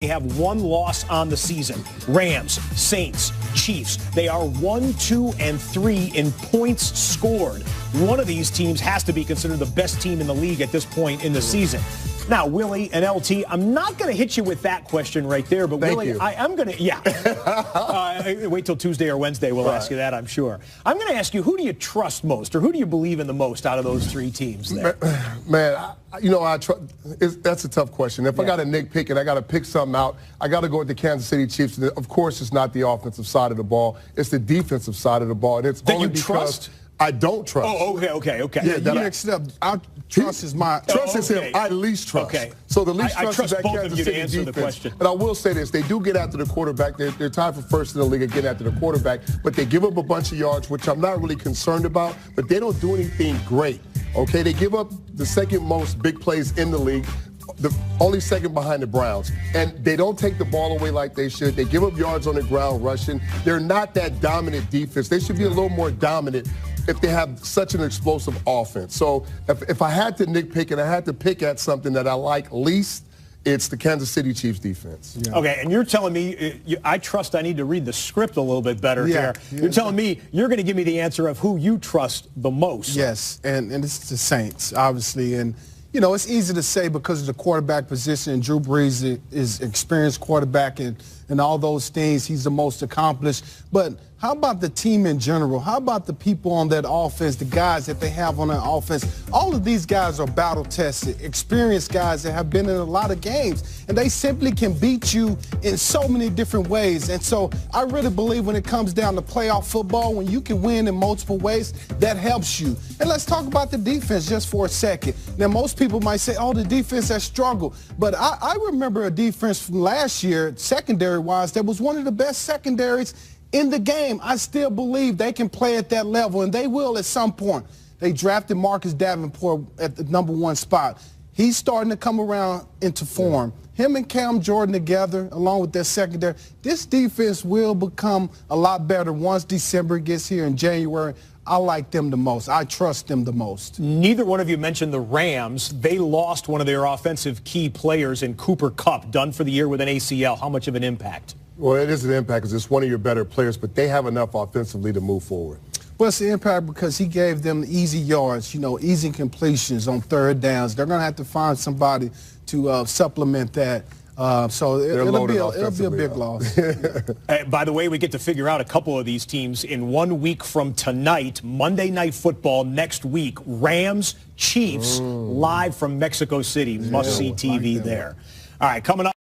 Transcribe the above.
They have one loss on the season. Rams, Saints, Chiefs. They are 1, 2, and 3 in points scored. One of these teams has to be considered the best team in the league at this point in the season. Now, Willie and LT, I'm not going to hit you with that question right there, but Willie, I'm going to, wait till Tuesday or Wednesday, we'll ask you that, I'm sure. I'm going to ask you, who do you trust most, or who do you believe in the most out of those three teams there? Man, that's a tough question. If I got to nitpick and I got to pick something out, I got to go with the Kansas City Chiefs. Of course, it's not the offensive side of the ball. It's the defensive side of the ball. And it's that only you because trust? I don't trust. Oh, okay. Yeah, you mixed it up. Trust is my... Trust is him. I least trust. Okay. So the least I trust is that both Kansas of you City to answer defense. the question. But I will say this. They do get after the quarterback. They're tied for first in the league at getting after the quarterback. But they give up a bunch of yards, which I'm not really concerned about. But they don't do anything great. Okay? They give up the second most big plays in the league. The only second behind the Browns. And they don't take the ball away like they should. They give up yards on the ground rushing. They're not that dominant defense. They should be a little more dominant if they have such an explosive offense. So if I had to nitpick and I had to pick at something that I like least, it's the Kansas City Chiefs defense. Yeah. Okay, and you're telling me, I need to read the script a little bit better here. You're telling me you're going to give me the answer of who you trust the most. Yes, and it's the Saints, obviously. And, you know, it's easy to say because of the quarterback position. Drew Brees is experienced quarterback and all those things. He's the most accomplished. But how about the team in general? How about the people on that offense, the guys that they have on that offense? All of these guys are battle-tested, experienced guys that have been in a lot of games, and they simply can beat you in so many different ways. And so I really believe when it comes down to playoff football, when you can win in multiple ways, that helps you. And let's talk about the defense just for a second. Now, most people might say, oh, the defense has struggled. But I remember a defense from last year, secondary-wise, that was one of the best secondaries in the game. I still believe they can play at that level, and they will at some point. They drafted Marcus Davenport at the #1 spot. He's starting to come around into form. Him and Cam Jordan together, along with their secondary, this defense will become a lot better once December gets here in January. I like them the most. I trust them the most. Neither one of you mentioned the Rams. They lost one of their offensive key players in Cooper Kupp, done for the year with an ACL. How much of an impact? Well, it is an impact because it's one of your better players, but they have enough offensively to move forward. Well, it's the impact because he gave them easy yards, easy completions on third downs. They're going to have to find somebody to supplement that. So it'll be a big loss. By the way, we get to figure out a couple of these teams in 1 week from tonight. Monday Night Football next week. Rams, Chiefs, live from Mexico City. Must-see TV there. All right, coming up.